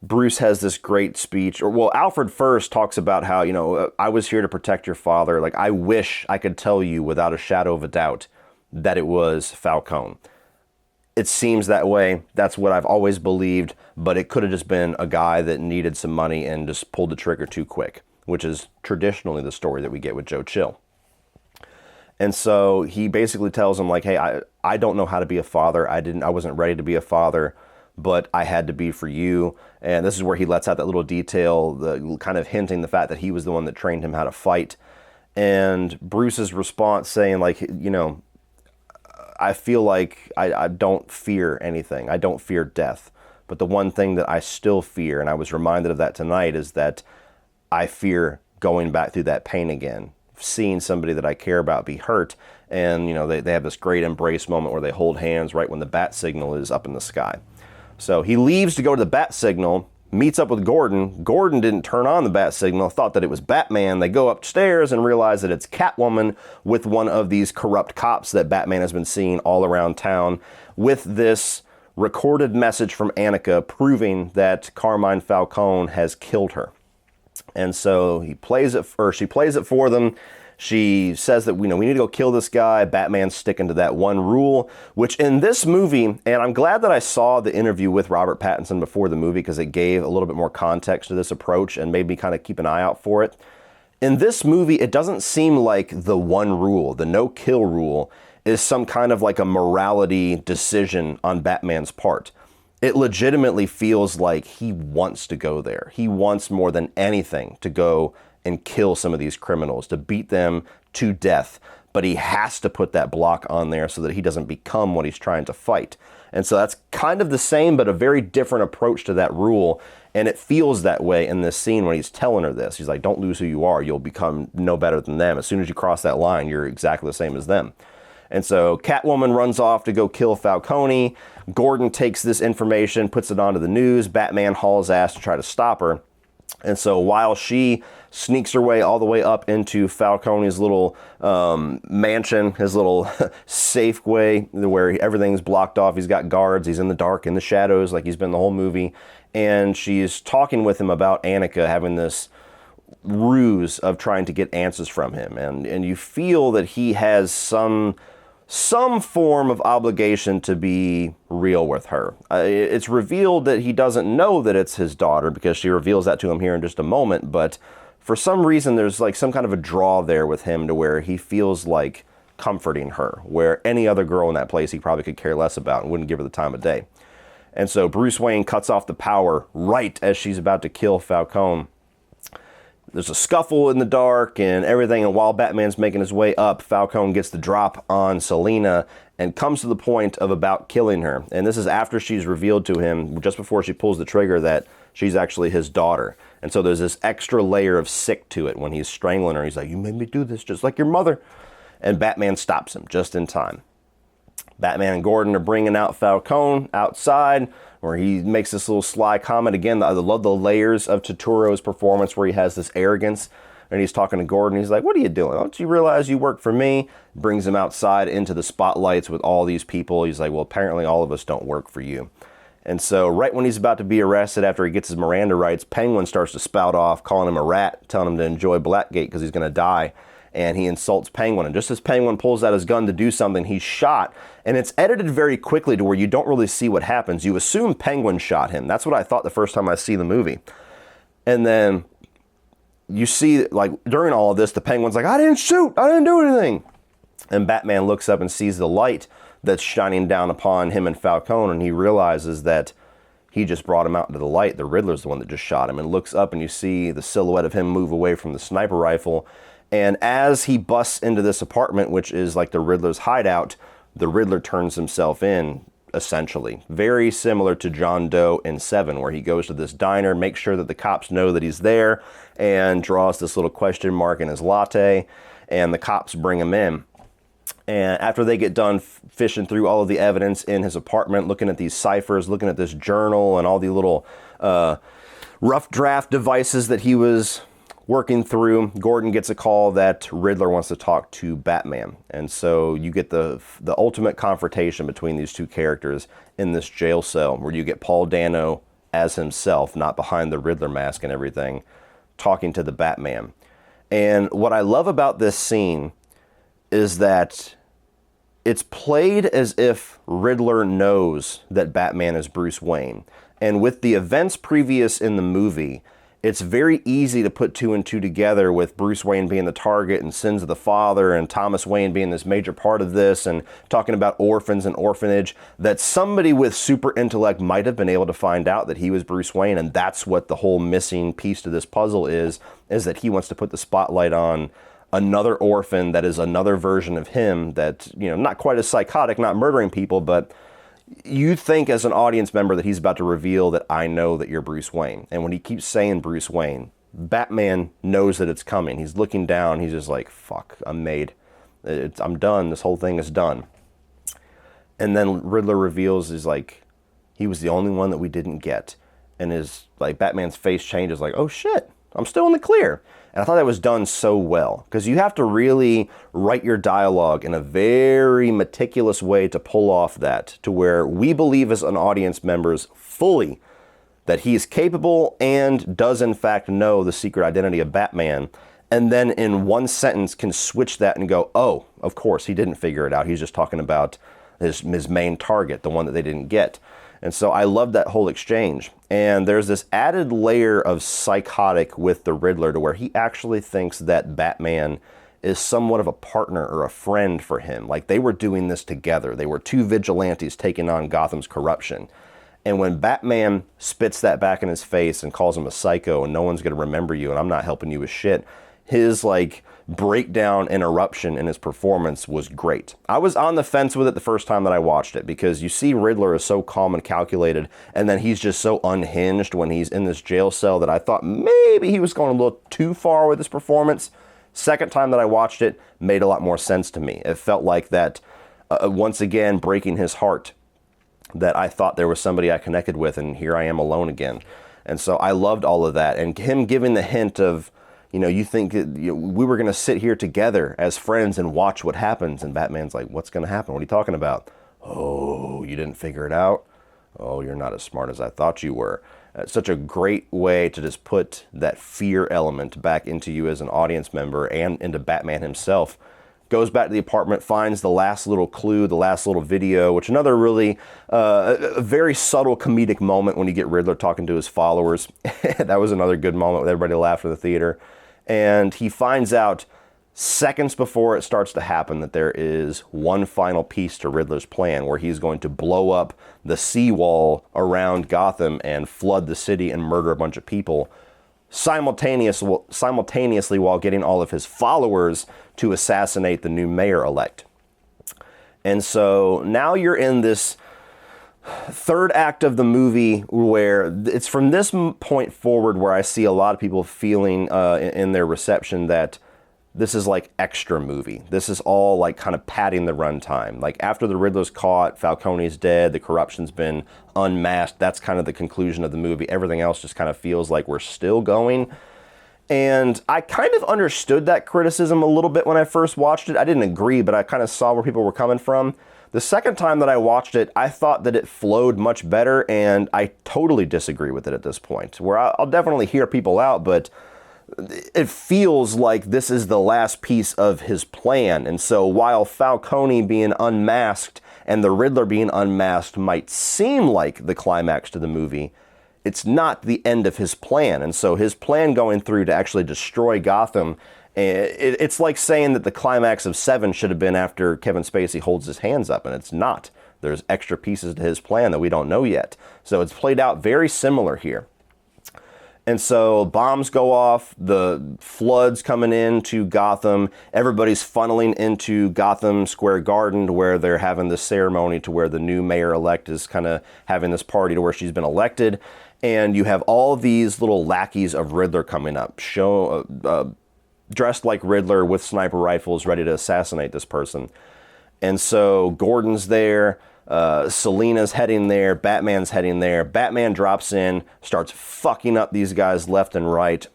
Bruce has this great speech, Alfred first talks about how, I was here to protect your father. Like, I wish I could tell you without a shadow of a doubt that it was Falcone. It seems that way. That's what I've always believed, but it could have just been a guy that needed some money and just pulled the trigger too quick, which is traditionally the story that we get with Joe Chill. And so he basically tells him, like, hey, I don't know how to be a father. I wasn't ready to be a father, but I had to be for you. And this is where he lets out that little detail, the kind of hinting the fact that he was the one that trained him how to fight. And Bruce's response saying, like, I feel like I don't fear anything. I don't fear death. But the one thing that I still fear, and I was reminded of that tonight, is that I fear going back through that pain again, seeing somebody that I care about be hurt. And, they have this great embrace moment where they hold hands right when the bat signal is up in the sky. So he leaves to go to the bat signal, meets up with Gordon. Gordon didn't turn on the bat signal, thought that it was Batman. They go upstairs and realize that it's Catwoman with one of these corrupt cops that Batman has been seeing all around town, with this recorded message from Annika proving that Carmine Falcone has killed her. And so she plays it for them. She says that, we need to go kill this guy. Batman's sticking to that one rule, which in this movie, and I'm glad that I saw the interview with Robert Pattinson before the movie because it gave a little bit more context to this approach and made me kind of keep an eye out for it. In this movie, it doesn't seem like the one rule, the no-kill rule, is some kind of like a morality decision on Batman's part. It legitimately feels like he wants to go there. He wants more than anything to go and kill some of these criminals, to beat them to death. but he has to put that block on there so that he doesn't become what he's trying to fight. And so that's kind of the same, but a very different approach to that rule. And it feels that way in this scene when he's telling her this. He's like, don't lose who you are. You'll become no better than them. As soon as you cross that line, you're exactly the same as them. And so Catwoman runs off to go kill Falcone. Gordon takes this information, puts it onto the news. Batman hauls ass to try to stop her. And so while she sneaks her way all the way up into Falcone's little mansion, his little safe way where everything's blocked off. He's got guards. He's in the dark, in the shadows, like he's been the whole movie. And she's talking with him about Annika having this ruse of trying to get answers from him. And you feel that he has some form of obligation to be real with her. It's revealed that he doesn't know that it's his daughter because she reveals that to him here in just a moment, but for some reason there's like some kind of a draw there with him to where he feels like comforting her, where any other girl in that place he probably could care less about and wouldn't give her the time of day. And so Bruce Wayne cuts off the power right as she's about to kill Falcone. There's a scuffle in the dark and everything, and while Batman's making his way up, Falcone gets the drop on Selina and comes to the point of about killing her. And this is after she's revealed to him, just before she pulls the trigger, that she's actually his daughter. And so there's this extra layer of sick to it when he's strangling her. He's like, you made me do this just like your mother. And Batman stops him just in time. Batman and Gordon are bringing out Falcone outside, where he makes this little sly comment. Again, I love the layers of Turturro's performance where he has this arrogance. And he's talking to Gordon. He's like, what are you doing? Don't you realize you work for me? Brings him outside into the spotlights with all these people. He's like, well, apparently all of us don't work for you. And so right when he's about to be arrested, after he gets his Miranda rights, Penguin starts to spout off, calling him a rat, telling him to enjoy Blackgate because he's going to die. And he insults Penguin. And just as Penguin pulls out his gun to do something, he's shot. And it's edited very quickly to where you don't really see what happens. You assume Penguin shot him. That's what I thought the first time I see the movie. And then you see, like, during all of this, the Penguin's like, I didn't shoot. I didn't do anything. And Batman looks up and sees the light that's shining down upon him and Falcone. And he realizes that he just brought him out into the light. The Riddler's the one that just shot him. And looks up and you see the silhouette of him move away from the sniper rifle. And as he busts into this apartment, which is like the Riddler's hideout, the Riddler turns himself in, essentially. Very similar to John Doe in Seven, where he goes to this diner, makes sure that the cops know that he's there, and draws this little question mark in his latte, and the cops bring him in. And after they get done fishing through all of the evidence in his apartment, looking at these ciphers, looking at this journal, and all the little rough draft devices that he was working through, Gordon gets a call that Riddler wants to talk to Batman. And so you get the ultimate confrontation between these two characters in this jail cell, where you get Paul Dano as himself, not behind the Riddler mask and everything, talking to the Batman. And what I love about this scene is that it's played as if Riddler knows that Batman is Bruce Wayne. And with the events previous in the movie, it's very easy to put two and two together with Bruce Wayne being the target and Sins of the Father and Thomas Wayne being this major part of this and talking about orphans and orphanage, that somebody with super intellect might have been able to find out that he was Bruce Wayne. And that's what the whole missing piece to this puzzle is that he wants to put the spotlight on another orphan that is another version of him that, you know, not quite as psychotic, not murdering people, but you think as an audience member that he's about to reveal that I know that you're Bruce Wayne. And when he keeps saying Bruce Wayne, Batman knows that it's coming. He's looking down. He's just like, fuck, I'm made. I'm done. This whole thing is done. And then Riddler reveals, he's like, he was the only one that we didn't get. And his, like, Batman's face changes like, oh shit, I'm still in the clear. And I thought that was done so well, because you have to really write your dialogue in a very meticulous way to pull off that, to where we believe as an audience members fully that he is capable and does in fact know the secret identity of Batman, and then in one sentence can switch that and go, oh, of course, he didn't figure it out. He's just talking about his main target, the one that they didn't get. And so I love that whole exchange. And there's this added layer of psychotic with the Riddler to where he actually thinks that Batman is somewhat of a partner or a friend for him. Like they were doing this together. They were two vigilantes taking on Gotham's corruption. And when Batman spits that back in his face and calls him a psycho and no one's going to remember you and I'm not helping you with shit, his like breakdown and eruption in his performance was great. I was on the fence with it the first time that I watched it, because you see Riddler is so calm and calculated, and then he's just so unhinged when he's in this jail cell that I thought maybe he was going a little too far with his performance. Second time that I watched it, made a lot more sense to me. It felt like that, once again, breaking his heart, that I thought there was somebody I connected with, and here I am alone again. And so I loved all of that. And him giving the hint of, you think we were going to sit here together as friends and watch what happens. And Batman's like, what's going to happen? What are you talking about? Oh, you didn't figure it out? Oh, you're not as smart as I thought you were. Such a great way to just put that fear element back into you as an audience member and into Batman himself. Goes back to the apartment, finds the last little clue, the last little video, which another really a very subtle comedic moment when you get Riddler talking to his followers. That was another good moment with everybody laughed in the theater. And he finds out seconds before it starts to happen that there is one final piece to Riddler's plan, where he's going to blow up the seawall around Gotham and flood the city and murder a bunch of people, simultaneously while getting all of his followers to assassinate the new mayor-elect. And so now you're in this third act of the movie, where it's from this point forward where I see a lot of people feeling in their reception that this is like extra movie. This is all like kind of padding the runtime. Like after the Riddler's caught, Falcone's dead, the corruption's been unmasked. That's kind of the conclusion of the movie. Everything else just kind of feels like we're still going. And I kind of understood that criticism a little bit when I first watched it. I didn't agree, but I kind of saw where people were coming from. The second time that I watched it, I thought that it flowed much better, and I totally disagree with it at this point, where I'll definitely hear people out, but it feels like this is the last piece of his plan. And so while Falcone being unmasked and the Riddler being unmasked might seem like the climax to the movie, it's not the end of his plan. And so his plan going through to actually destroy Gotham, it's like saying that the climax of Seven should have been after Kevin Spacey holds his hands up, and it's not. There's extra pieces to his plan that we don't know yet. So it's played out very similar here. And so bombs go off, the flood's coming into Gotham, everybody's funneling into Gotham Square Garden, where they're having this ceremony to where the new mayor-elect is kind of having this party to where she's been elected. And you have all these little lackeys of Riddler coming up, dressed like Riddler with sniper rifles, ready to assassinate this person. And so Gordon's there, Selina's heading there, Batman's heading there. Batman drops in, starts fucking up these guys left and right.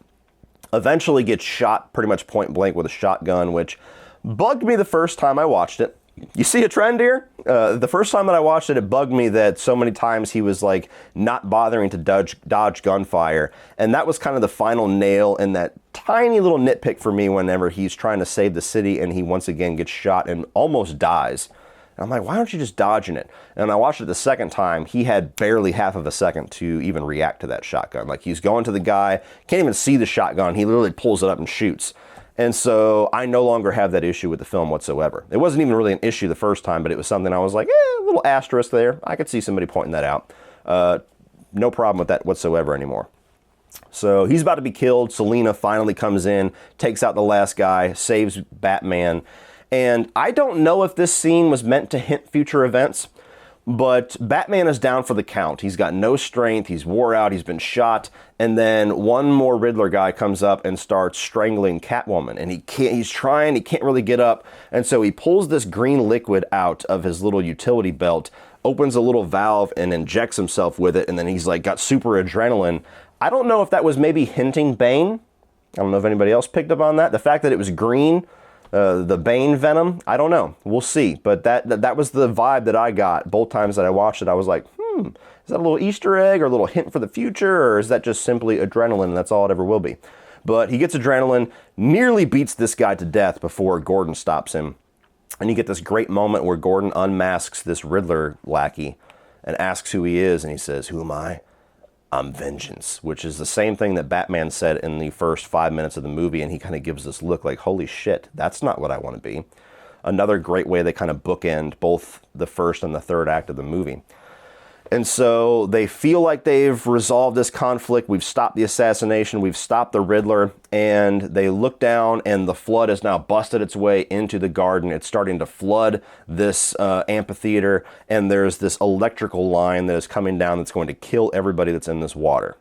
Eventually gets shot pretty much point blank with a shotgun, which bugged me the first time I watched it. You see a trend here? The first time that I watched it, it bugged me that so many times he was like not bothering to dodge gunfire. And that was kind of the final nail in that tiny little nitpick for me whenever he's trying to save the city and he once again gets shot and almost dies. And I'm like, why aren't you just dodging it? And I watched it the second time. He had barely half of a second to even react to that shotgun. Like he's going to the guy, can't even see the shotgun. He literally pulls it up and shoots. And so I no longer have that issue with the film whatsoever. It wasn't even really an issue the first time, but it was something I was like, a little asterisk there. I could see somebody pointing that out. No problem with that whatsoever anymore. So he's about to be killed. Selina finally comes in, takes out the last guy, saves Batman. And I don't know if this scene was meant to hint future events, but Batman is down for the count. He's got no strength, he's wore out, he's been shot, and then one more Riddler guy comes up and starts strangling Catwoman, and he's trying, he can't really get up, and so he pulls this green liquid out of his little utility belt, opens a little valve and injects himself with it, and then he's like got super adrenaline. I don't know if that was maybe hinting Bane. I don't know if anybody else picked up on that. The fact that it was green, the Bane venom, I don't know. We'll see. But that was the vibe that I got both times that I watched it. I was like, is that a little Easter egg or a little hint for the future? Or is that just simply adrenaline and that's all it ever will be? But he gets adrenaline, nearly beats this guy to death before Gordon stops him. And you get this great moment where Gordon unmasks this Riddler lackey and asks who he is. And he says, "Who am I? I'm vengeance," which is the same thing that Batman said in the first 5 minutes of the movie, and he kind of gives this look like, holy shit, that's not what I want to be. Another great way they kind of bookend both the first and the third act of the movie. And so they feel like they've resolved this conflict. We've stopped the assassination. We've stopped the Riddler. And they look down, and the flood has now busted its way into the garden. It's starting to flood this amphitheater. And there's this electrical line that is coming down that's going to kill everybody that's in this water.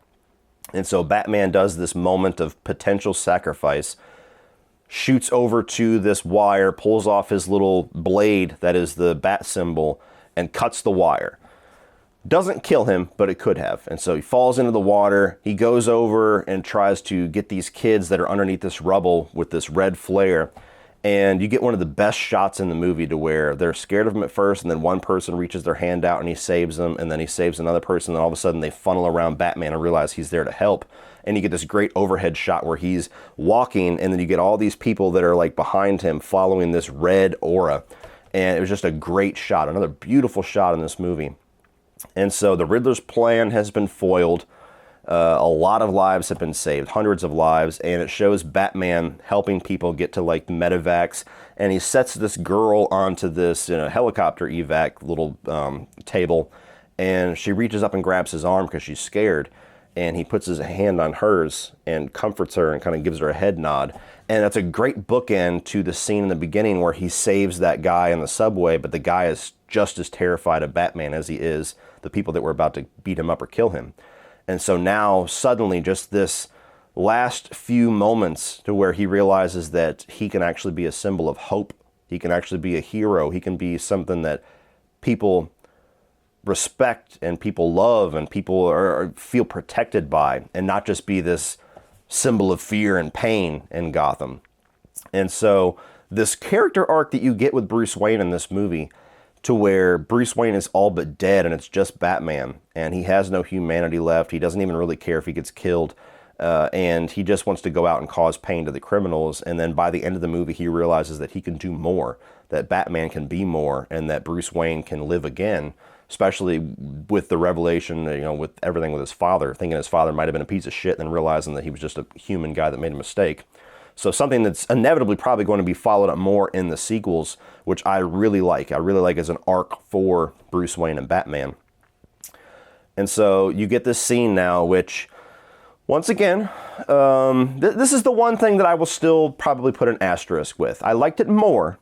And so Batman does this moment of potential sacrifice, shoots over to this wire, pulls off his little blade that is the bat symbol, and cuts the wire. Doesn't kill him, but it could have. And so he falls into the water. He goes over and tries to get these kids that are underneath this rubble with this red flare. And you get one of the best shots in the movie to where they're scared of him at first, and then one person reaches their hand out and he saves them, and then he saves another person, and all of a sudden they funnel around Batman and realize he's there to help. And you get this great overhead shot where he's walking, and then you get all these people that are like behind him following this red aura. And it was just a great shot, another beautiful shot in this movie. And so the Riddler's plan has been foiled. A lot of lives have been saved, hundreds of lives, and it shows Batman helping people get to like medevacs, and he sets this girl onto this helicopter evac little table, and she reaches up and grabs his arm because she's scared, and he puts his hand on hers and comforts her and kind of gives her a head nod. And that's a great bookend to the scene in the beginning where he saves that guy in the subway, but the guy is just as terrified of Batman as he is the people that were about to beat him up or kill him. And so now suddenly just this last few moments to where he realizes that he can actually be a symbol of hope. He can actually be a hero. He can be something that people respect and people love and people feel protected by, and not just be this symbol of fear and pain in Gotham. And so this character arc that you get with Bruce Wayne in this movie, to where Bruce Wayne is all but dead and it's just Batman, and he has no humanity left. He doesn't even really care if he gets killed, and he just wants to go out and cause pain to the criminals. And then by the end of the movie, he realizes that he can do more, that Batman can be more, and that Bruce Wayne can live again, especially with the revelation, with everything with his father, thinking his father might have been a piece of shit, and then realizing that he was just a human guy that made a mistake. So something that's inevitably probably going to be followed up more in the sequels, which I really like. I really like as an arc for Bruce Wayne and Batman. And so you get this scene now, which, once again, this is the one thing that I will still probably put an asterisk with. I liked it more,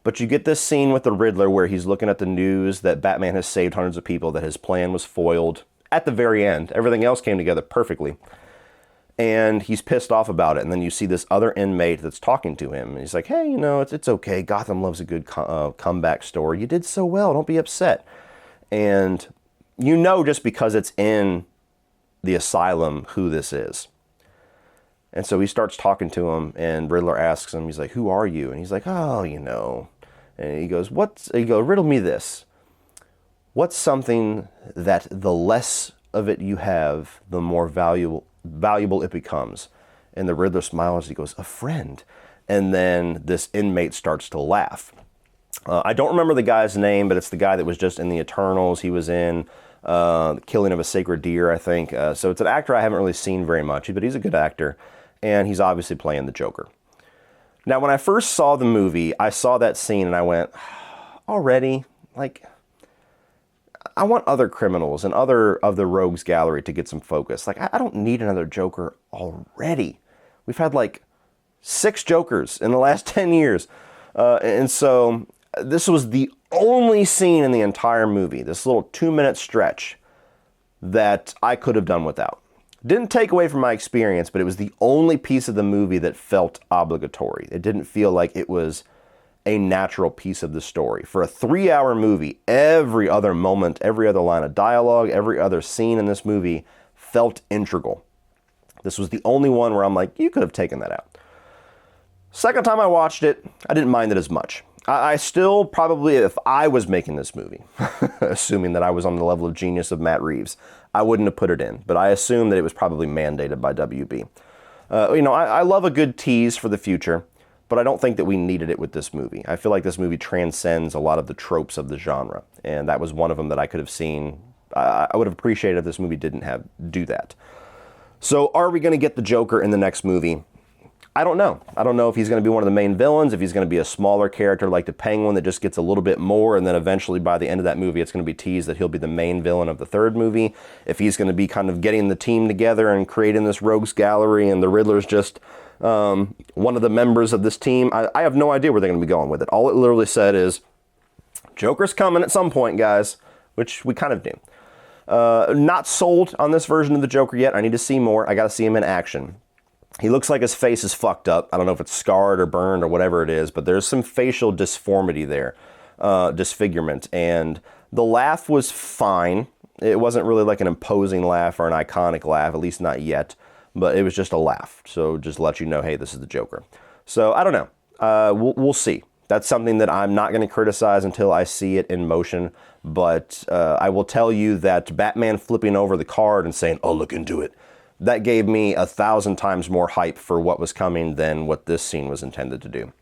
but you get this scene with the Riddler where he's looking at the news that Batman has saved hundreds of people, that his plan was foiled at the very end. Everything else came together perfectly. And he's pissed off about it. And then you see this other inmate that's talking to him. And he's like, hey, it's okay. Gotham loves a good comeback story. You did so well. Don't be upset. And just because it's in the asylum who this is. And so he starts talking to him, and Riddler asks him, he's like, who are you? And he's like, oh, And he goes, riddle me this. What's something that the less of it you have, the more valuable it becomes? And the Riddler smiles. He goes, a friend. And then this inmate starts to laugh. I don't remember the guy's name, but it's the guy that was just in the Eternals. He was in The Killing of a Sacred Deer, I think. So it's an actor I haven't really seen very much, but he's a good actor, and he's obviously playing the Joker. Now, when I first saw the movie, I saw that scene and I went, already? I want other criminals and other of the rogues gallery to get some focus. I don't need another Joker already. We've had 6 Jokers in the last 10 years. And so this was the only scene in the entire movie, this little 2-minute stretch, that I could have done without. Didn't take away from my experience, but it was the only piece of the movie that felt obligatory. It didn't feel like it was a natural piece of the story. For a 3-hour movie, every other moment, every other line of dialogue, every other scene in this movie felt integral. This was the only one where I'm like, you could have taken that out. Second time I watched it, I didn't mind it as much. I still probably, if I was making this movie, assuming that I was on the level of genius of Matt Reeves, I wouldn't have put it in. But I assume that it was probably mandated by WB. I love a good tease for the future, but I don't think that we needed it with this movie. I feel like this movie transcends a lot of the tropes of the genre, and that was one of them that I could have seen. I would have appreciated if this movie didn't do that. So are we going to get the Joker in the next movie? I don't know. I don't know if he's going to be one of the main villains, if he's going to be a smaller character like the Penguin that just gets a little bit more, and then eventually by the end of that movie it's going to be teased that he'll be the main villain of the third movie. If he's going to be kind of getting the team together and creating this rogues gallery and the Riddler's just one of the members of this team, I have no idea where they're going to be going with it. All it literally said is, Joker's coming at some point, guys, which we kind of knew. Not sold on this version of the Joker yet. I need to see more. I got to see him in action. He looks like his face is fucked up. I don't know if it's scarred or burned or whatever it is, but there's some facial disformity there, disfigurement. And the laugh was fine. It wasn't really like an imposing laugh or an iconic laugh, at least not yet, but it was just a laugh. So just let you know, hey, this is the Joker. So I don't know. We'll see. That's something that I'm not going to criticize until I see it in motion. But I will tell you that Batman flipping over the card and saying, "I'll look into it," that gave me 1,000 times more hype for what was coming than what this scene was intended to do.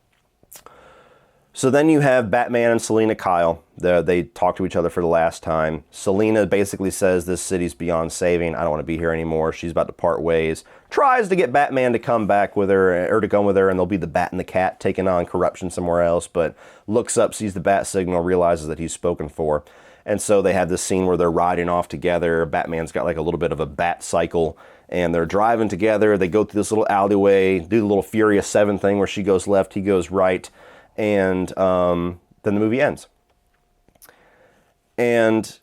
So then you have Batman and Selina Kyle. They talk to each other for the last time. Selina basically says this city's beyond saving. I don't want to be here anymore. She's about to part ways. Tries to get Batman to come back with her, or to go with her, and they'll be the Bat and the Cat taking on corruption somewhere else, but looks up, sees the bat signal, realizes that he's spoken for. And so they have this scene where they're riding off together. Batman's got like a little bit of a bat cycle, and they're driving together. They go through this little alleyway, do the little Furious 7 thing where she goes left, he goes right, and then the movie ends. And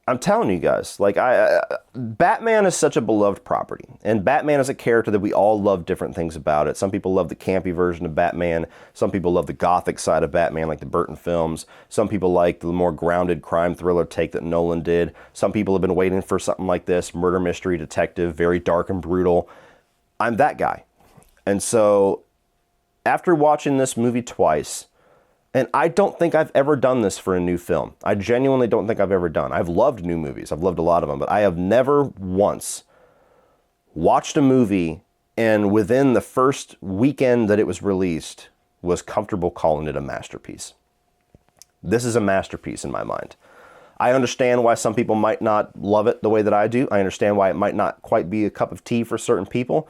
I'm telling you guys, like, Batman is such a beloved property, and Batman is a character that we all love different things about it. Some people love the campy version of Batman. Some people love the gothic side of Batman, like the Burton films. Some people like the more grounded crime thriller take that Nolan did. Some people have been waiting for something like this, murder mystery detective, very dark and brutal. I'm that guy. And so after watching this movie twice, and I don't think I've ever done this for a new film. I genuinely don't think I've ever done. I've loved new movies. I've loved a lot of them, but I have never once watched a movie and within the first weekend that it was released was comfortable calling it a masterpiece. This is a masterpiece in my mind. I understand why some people might not love it the way that I do. I understand why it might not quite be a cup of tea for certain people.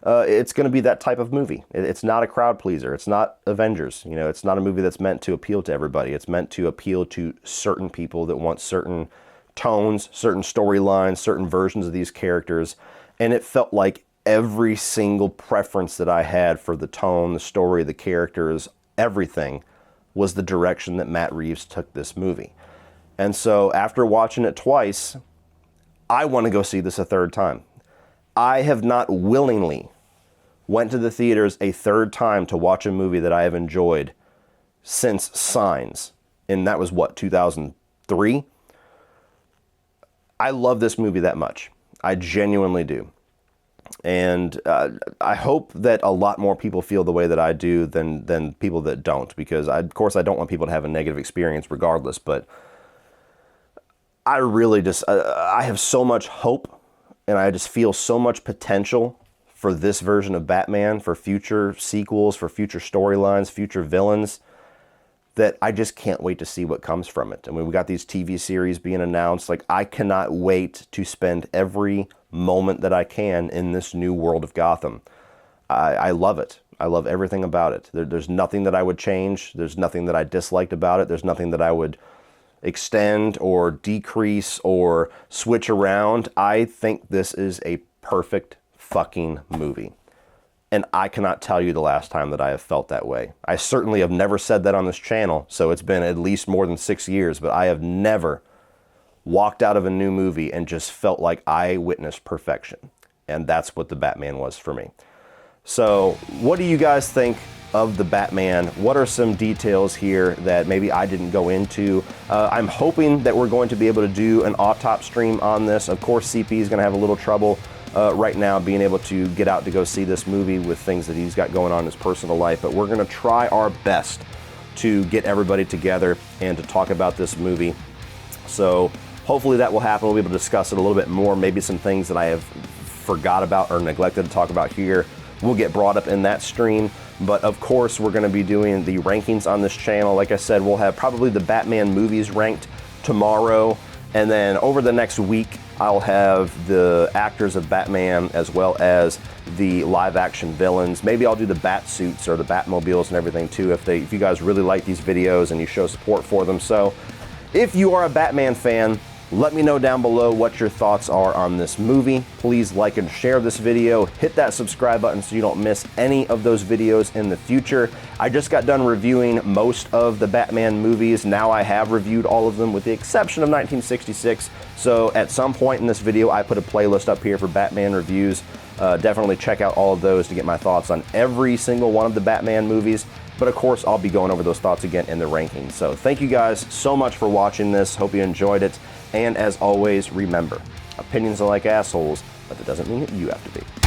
It's going to be that type of movie. It's not a crowd pleaser. It's not Avengers. You know, it's not a movie that's meant to appeal to everybody. It's meant to appeal to certain people that want certain tones, certain storylines, certain versions of these characters. And it felt like every single preference that I had for the tone, the story, the characters, everything was the direction that Matt Reeves took this movie. And so after watching it twice, I want to go see this a third time. I have not willingly went to the theaters a third time to watch a movie that I have enjoyed since Signs. And that was what, 2003? I love this movie that much. I genuinely do. And I hope that a lot more people feel the way that I do than people that don't. Because, of course, I don't want people to have a negative experience regardless. But I really just, I have so much hope. And I just feel so much potential for this version of Batman, for future sequels, for future storylines, future villains, that I just can't wait to see what comes from it. I mean, we got these TV series being announced. Like, I cannot wait to spend every moment that I can in this new world of Gotham. I love it. I love everything about it. There's nothing that I would change. There's nothing that I disliked about it. There's nothing that I would extend or decrease or switch around. I think this is a perfect fucking movie. And I cannot tell you the last time that I have felt that way. I certainly have never said that on this channel, so it's been at least more than 6 years, but I have never walked out of a new movie and just felt like I witnessed perfection. And that's what the Batman was for me. So what do you guys think of the Batman? What are some details here that maybe I didn't go into? I'm hoping that we're going to be able to do an autop stream on this. Of course, CP is going to have a little trouble right now being able to get out to go see this movie with things that he's got going on in his personal life, but we're going to try our best to get everybody together and to talk about this movie. So hopefully that will happen. We'll be able to discuss it a little bit more. Maybe some things that I have forgot about or neglected to talk about here will get brought up in that stream. But of course, we're going to be doing the rankings on this channel. Like I said, we'll have probably the Batman movies ranked tomorrow. And then over the next week, I'll have the actors of Batman as well as the live action villains. Maybe I'll do the bat suits or the Batmobiles and everything too if you guys really like these videos and you show support for them. So if you are a Batman fan, let me know down below what your thoughts are on this movie. Please like and share this video. Hit that subscribe button so you don't miss any of those videos in the future. I just got done reviewing most of the Batman movies. Now I have reviewed all of them with the exception of 1966. So at some point in this video, I put a playlist up here for Batman reviews. Definitely check out all of those to get my thoughts on every single one of the Batman movies. But of course, I'll be going over those thoughts again in the rankings. So thank you guys so much for watching this. Hope you enjoyed it. And as always, remember, opinions are like assholes, but that doesn't mean that you have to be.